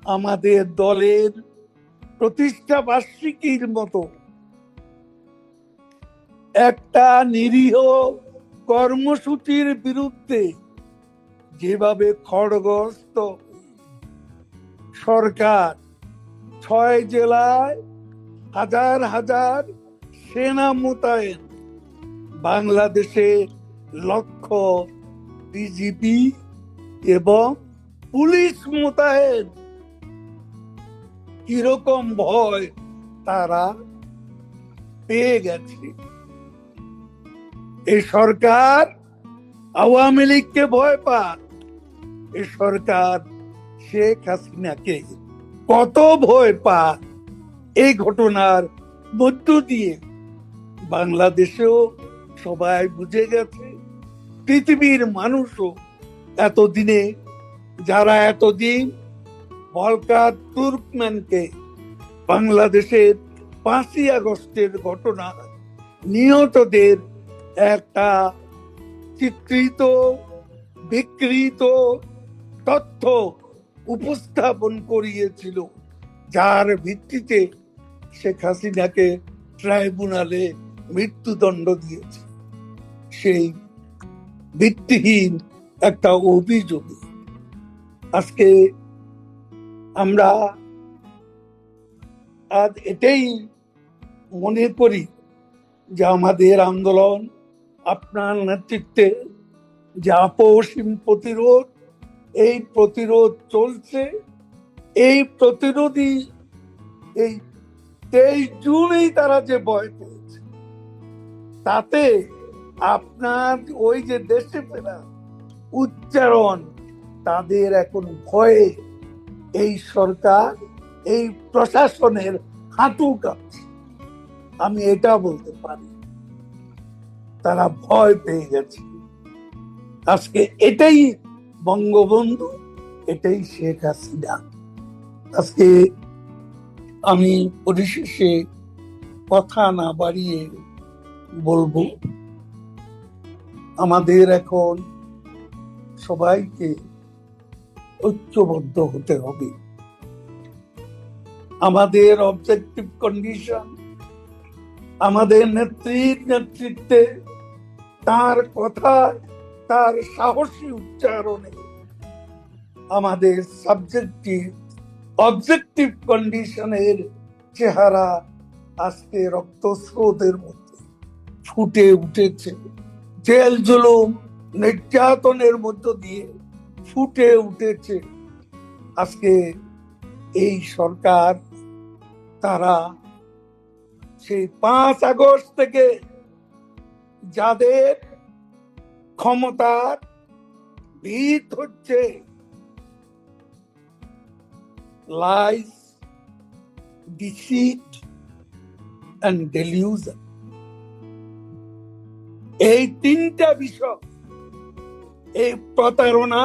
আমাদের দলের প্রতিষ্ঠা বার্ষিকীর মতো একটা নিরীহ কর্মসূচির বিরুদ্ধে যেভাবে খড়গহস্ত সরকার 6 জেলায় হাজার হাজার সেনা মোতায়েন, বাংলাদেশে লক্ষ্য বিজিবি এবং পুলিশ মোতায়েন, কিরকম ভয় তারা পেয়ে গেছে। এই সরকার আওয়ামী লীগকে ভয় পায়, এই সরকার শেখ হাসিনাকে কত ভয় পায় এই ঘটনার মধ্য দিয়ে বাংলাদেশেও সবাই বুঝে গেছে, পৃথিবীর মানুষও এতদিনে, যারা এতদিন ভলকার তুর্কম্যানকে বাংলাদেশের 5ই আগস্টের ঘটনা নিহতদের একটা চিত্রিত বিকৃত তথ্য উপস্থাপন করিয়েছিল, যার ভিত্তিতে শেখ হাসিনাকে ট্রাইব্যুনালে মৃত্যুদণ্ড দিয়েছে, সেই ভিত্তিহীন একটা অভিযোগে আজকে আমরা আজ এটাই মনে করি যে আমাদের আন্দোলন, আপনার নেতৃত্বে যে আপসীম প্রতিরোধ, এই প্রতিরোধ চলছে। এই প্রতিরোধী এই 23 জুনেই তারা যে ভয় পেয়েছে, তাতে আপনার ওই যে দেশে ফেরা উচ্চারণ, তাদের এখন ভয়ে এই সরকার, এই প্রশাসনের হাঁটু কাঁপছে। আমি এটা বলতে পারি, তারা ভয় পেয়ে গেছে। আজকে এটাই বঙ্গবন্ধু, এটাই শেখ হাসিনা। আজকে আমি পরিশেষে কথা না বাড়িয়ে বলবো, আমাদের এখন সবাইকে ঐক্যবদ্ধ হতে হবে। আমাদের অবজেক্টিভ কন্ডিশন, আমাদের নেতৃত্বে, তার কথা, তার সাহসী উচ্চারণে আমাদের সাবজেক্টিভ অবজেক্টিভ কন্ডিশনের চেহারা আজকে রক্তস্রোতের মধ্যে ফুটে উঠেছে। জেল জুলুম নির্যাতনের মধ্য দিয়ে ফুটে উঠেছে। আজকে এই সরকার, তারা সেই 5 আগস্ট থেকে যাদের ক্ষমতার ভিত হচ্ছে লাইস, ডিসিট এন্ড ডেলিউশন, এই 3টা বিষয়, এই প্রতারণা,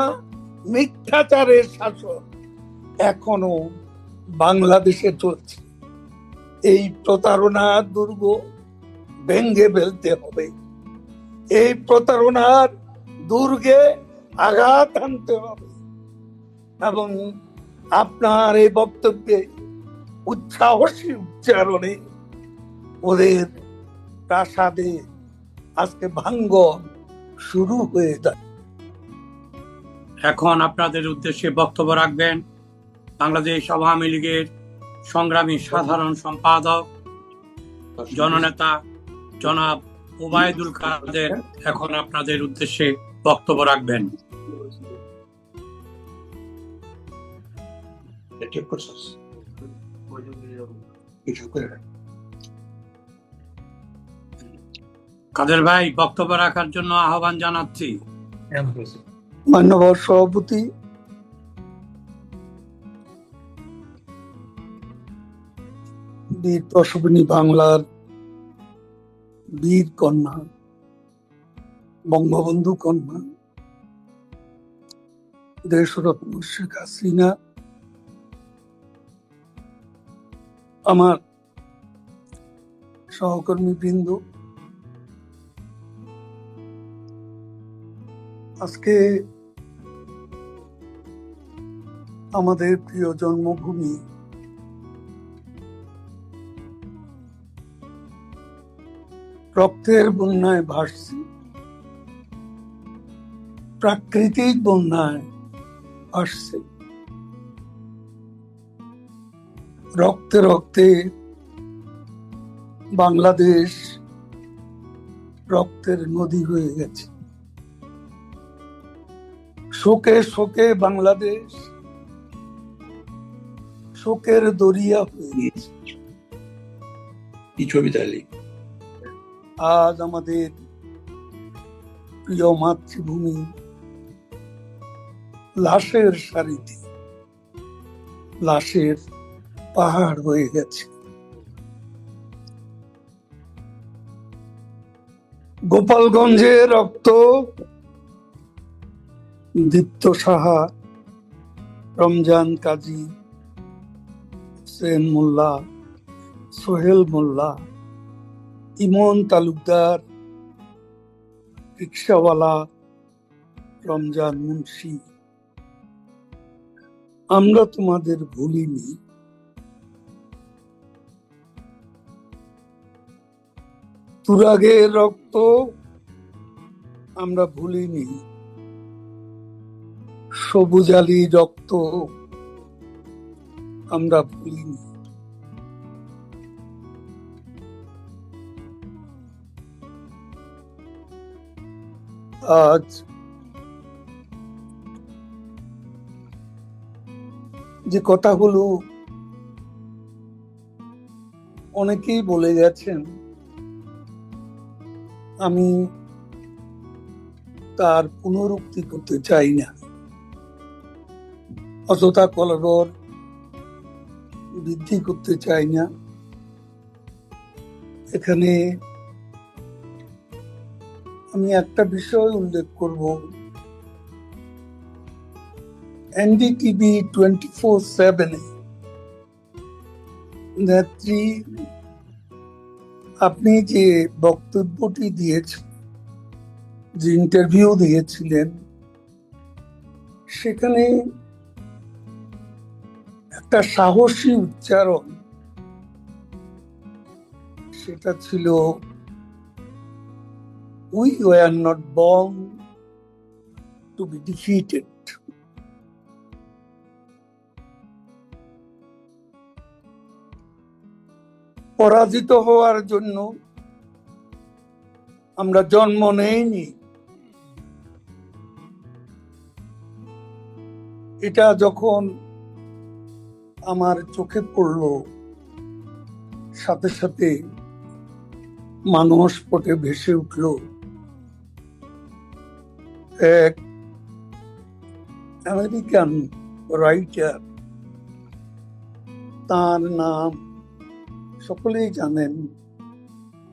মিথ্যাচারের শাসন এখনো বাংলাদেশে চলছে। এই প্রতারণার দুর্গ ভেঙে ফেলতে হবে, এই প্রতারণার দুর্গে আঘাত আনতে হবে। এবং আপনার এই বক্তব্যে উচ্ছ্বাসী উচ্চারণে ওদের প্রাসাদে আজকে ভাঙ্গন শুরু হয়ে যায়। এখন আপনাদের উদ্দেশ্যে বক্তব্য রাখবেন বাংলাদেশ আওয়ামী লীগের সংগ্রামী সাধারণ সম্পাদক জননেতা জনাব ওবায়দুল কাদের। এখন আপনাদের উদ্দেশ্যে বক্তব্য রাখবেন। কাদের ভাই, বক্তব্য রাখার জন্য আহ্বান জানাচ্ছি। মাননীয় সভাপতি, বীর প্রসবিনী বাংলার বীর কন্যা, বঙ্গবন্ধু কন্যা, দেশরত্ন শেখ হাসিনা, আমার সহকর্মী বৃন্দ, আজকে আমাদের প্রিয় জন্মভূমি, রক্তের বন্যায় ভাসছি, প্রাকৃতিক বন্যায় ভাসছে। রক্তে রক্তে বাংলাদেশ রক্তের নদী হয়ে গেছে। শোকে শোকে বাংলাদেশ শোকের দরিয়া হয়ে গেছে। কি ছবি তাহলে? আজ আমাদের প্রিয় মাতৃভূমি লাশের সারিতে, লাশের পাহাড় হয়ে গেছে। গোপালগঞ্জে রক্ত, দীপ্ত সাহা, রমজান কাজী, হোসেন মোল্লা, সোহেল মোল্লা, ইমন তালুকদার, রিক্সাওয়ালা, রমজান মুন্সি, আমরা তোমাদের ভুলিনি। তুরাগের রক্ত আমরা ভুলিনি, সবুজ আলী রক্ত আমরা ভুলিনি। আজ যে কথাগুলো অনেকেই বলে গেছেন, আমি তার পুনরুক্তি করতে চাই না, অযথা কলরব বৃদ্ধি করতে চাই না। এখানে আমি একটা বিষয় উল্লেখ করব, এনডিটিভি 24/7 নেত্রী আপনি যে বক্তব্যটি দিয়েছেন, যে ইন্টারভিউ দিয়েছিলেন, সেখানে একটা সাহসী উচ্চারণ, সেটা ছিল we were not born to be defeated. পরাজিত হওয়ার জন্য আমরা জন্ম নেইনি। এটা যখন আমার চোখে পড়ল, সাথে সাথে মানস পটে ভেসে উঠল এক আমেরিকান রাইটার, তার নাম সকলেই জানেন,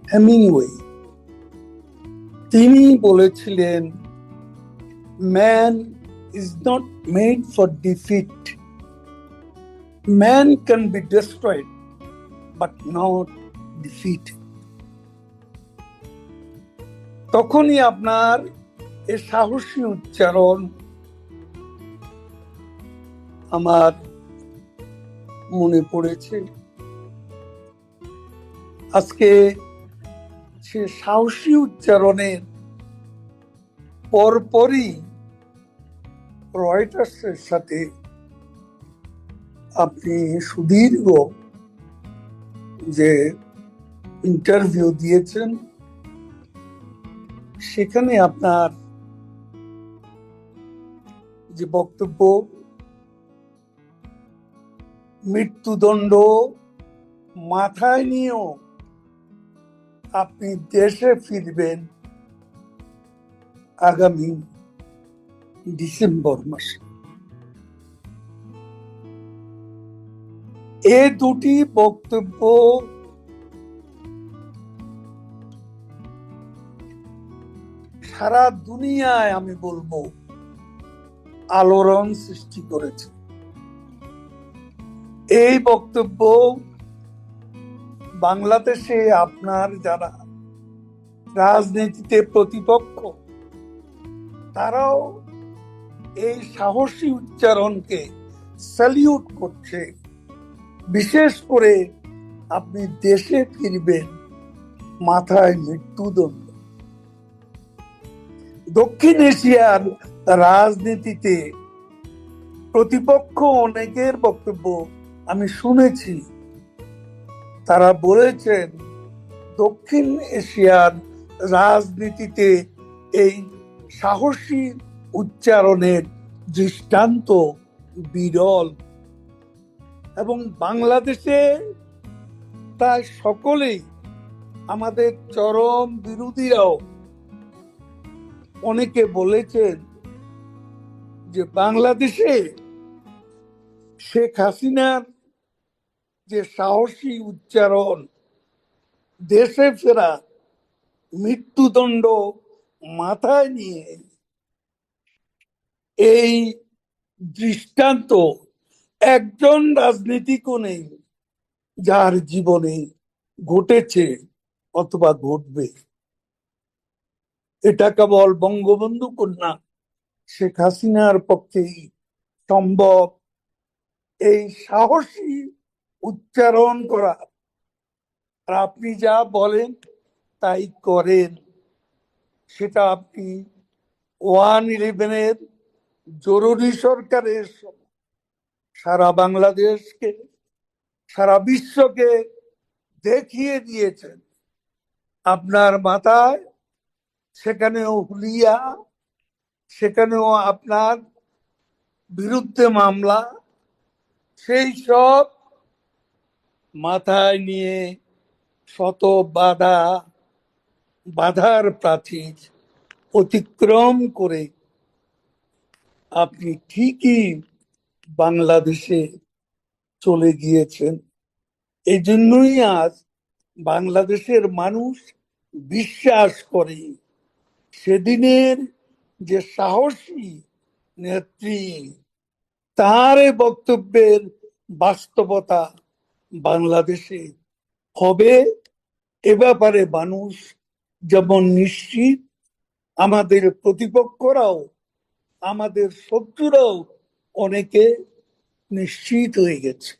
হেমিংওয়ে। তিনি বলেছিলেন, man is not made for defeat. Man can be destroyed, but not defeated. তখনই আপনার এই সাহসী উচ্চারণ আমার মনে পড়েছে। আজকে সে সাহসী উচ্চারণের পরপরই রয়টার্সের সাথে আপনি সুদীর্ঘ যে ইন্টারভিউ দিয়েছেন, সেখানে আপনার যে বক্তব্য, মৃত্যুদণ্ড মাথায় নিয়েও আপনি দেশে ফিরবেন আগামী ডিসেম্বর মাসে, এ দুটি বক্তব্য সারা দুনিয়ায় আমি বলবো আলোড়ন সৃষ্টি করেছে। এই বক্তব্য বাংলাদেশে আপনার যারা রাজনীতিতে প্রতিপক্ষ, তারাও এই সাহসী উচ্চারণকে স্যালিউট করছে। বিশেষ করে আপনি দেশে ফিরবেন, মাথায় মৃত্যুদণ্ড। দক্ষিণ এশিয়ার রাজনীতিতে প্রতিপক্ষ অনেকের বক্তব্য আমি শুনেছি। তারা বলেছেন দক্ষিণ এশিয়ার রাজনীতিতে এই সাহসী উচ্চারণের দৃষ্টান্ত বিরল, এবং বাংলাদেশে প্রায় সকলেই, আমাদের চরম বিরোধীরাও অনেকে বলেছেন যে বাংলাদেশে শেখ হাসিনার যে সাহসী উচ্চারণ, দেশে ফেরা, মৃত্যুদণ্ড মাথায় নিয়ে এই দৃষ্টান্ত একজন রাজনীতিকও নেই যার জীবনে ঘটেছে অথবা ঘটবে। এটা কেবল বঙ্গবন্ধু কন্যা শেখ হাসিনার পক্ষেই সম্ভব এই সাহসী উচ্চারণ করা। আর আপনি যা বলেন তাই করেন, সেটা আপনি 1/11-এর জরুরি সরকারের সারা বাংলাদেশকে, সারা বিশ্বকে দেখিয়ে দিয়েছেন। আপনার মাথায় সেখানেও হুলিয়া, সেখানেও আপনার বিরুদ্ধে মামলা, সেই সব মাথায় নিয়ে শত বাধার প্রাচীর অতিক্রম করে আপনি ঠিকই বাংলাদেশে চলে গিয়েছেন। এই জন্যই আজ বাংলাদেশের মানুষ বিশ্বাস করে সেদিনের যে সাহসী নেত্রী, তার বক্তব্যের বাস্তবতা বাংলাদেশে হবে, এ ব্যাপারে মানুষ যেমন নিশ্চিত, আমাদের প্রতিপক্ষরাও, আমাদের শত্রুরাও অনেকে নিশ্চিত হয়ে গেছে।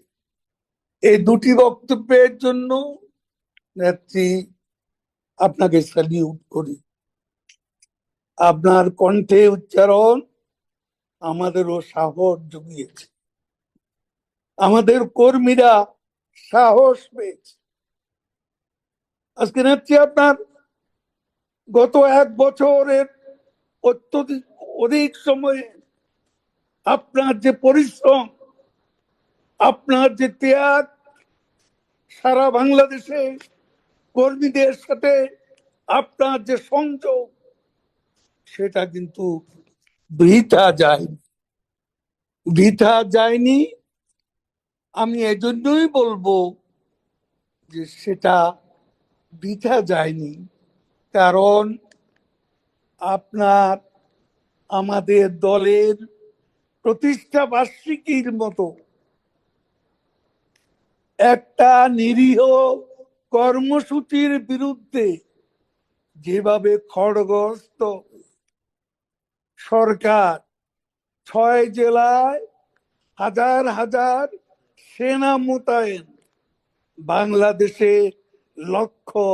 এই দুটি বক্তব্যের জন্য নেত্রী, আপনাকে স্যালিউট করি। আপনার কণ্ঠে উচ্চারণ আমাদেরও সাহস জুগিয়েছে, আমাদের কর্মীরা সাহস পেয়েছে। আজকে নেত্রী, আপনার গত 1 বছরের অত্যধিক অধিক সময়ে আপনার যে পরিশ্রম, আপনার যে ত্যাগ, সারা বাংলাদেশে কর্মীদের সাথে আপনার যে সংযোগ, সেটা কিন্তু বৃথা যায়নি। বৃথা যায়নি, আমি এজন্যই বলবো যে সেটা বৃথা যায়নি, কারণ আপনার আমাদের দলের প্রতিষ্ঠা বার্ষিকীর মতো একটা নিরীহ কর্মসূচির বিরুদ্ধে যেভাবে খড়গহস্ত সরকার 6 জেলায় হাজার হাজার সেনা মোতায়েন, বাংলাদেশে লক্ষ্য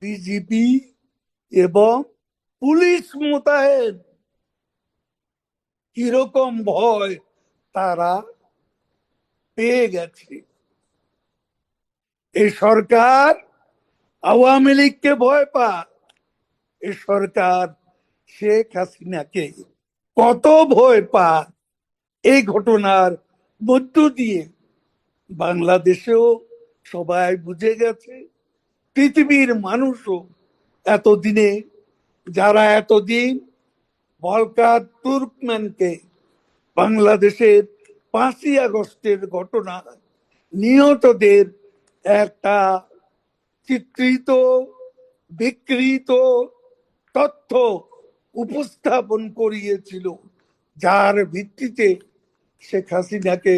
বিজিবি এবং পুলিশ মোতায়েন, কিরকম ভয় তারা পেয়ে গেছে। এই সরকার আওয়ামী লীগকে ভয় পায়, এই সরকার শেখ হাসিনাকে কত ভয় পায়, এই ঘটনার মধ্য দিয়ে বাংলাদেশেও সবাই বুঝে গেছে, পৃথিবীর মানুষও এতদিনে, যারা এতদিন ভলকার তুর্কম্যানকে বাংলাদেশের 5ই আগস্টের ঘটনা নিহতদের একটা চিত্রিত বিকৃত তথ্য উপস্থাপন করিয়েছিল, যার ভিত্তিতে শেখ হাসিনাকে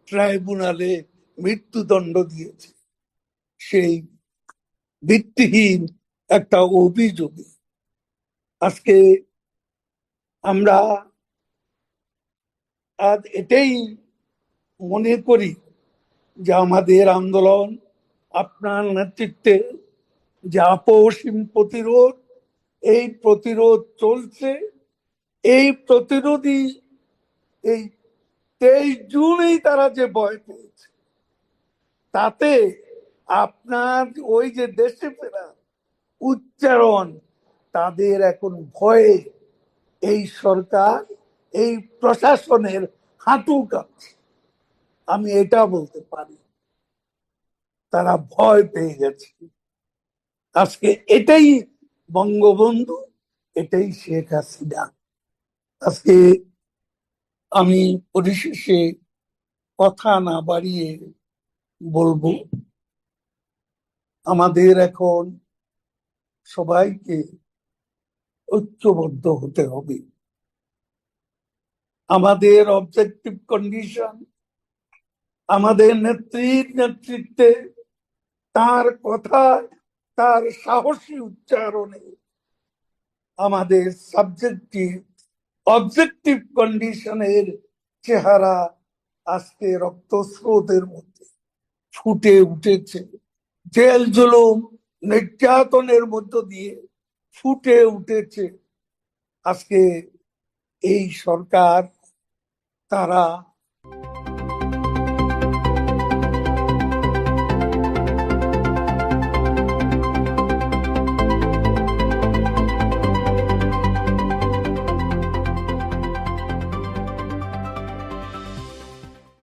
ট্রাইব্যুনালে মৃত্যুদণ্ড দিয়েছে, সেই ভিত্তিহীন একটা অভিযোগে আজকে আমরা আজ এটাই মনে করি যে আমাদের আন্দোলন আপনার নেতৃত্বে যে আপসীম প্রতিরোধ, এই প্রতিরোধ চলছে। এই প্রতিরোধী এই 23 জুনেই তারা যে ভয় পেয়েছে, তাতে আপনার ওই যে দেশে ফেরা উচ্চারণ, তাদের এখন ভয়ে এই সরকার, এই প্রশাসনের হাঁটু কাঁপছে। আমি এটা বলতে পারি, তারা ভয় পেয়ে গেছে। আজকে এটাই বঙ্গবন্ধু, এটাই শেখ হাসিনা। আজকে আমি পরিশেষে কথা না বাড়িয়ে বলবো, আমাদের এখন সবাইকে ঐক্যবদ্ধ হতে হবে। আমাদের অবজেক্টিভ কন্ডিশন, আমাদের নেত্রীর নেতৃত্বে, তার কথায়, তার সাহসী উচ্চারণে আমাদের সাবজেক্টিভ অবজেক্টিভ কন্ডিশনের চেহারা আজকে রক্তস্রোতের মধ্যে ফুটে উঠেছে। জেল জুলুম নির্যাতনের মধ্য দিয়ে ফুটে উঠেছে। আজকে এই সরকার, তারা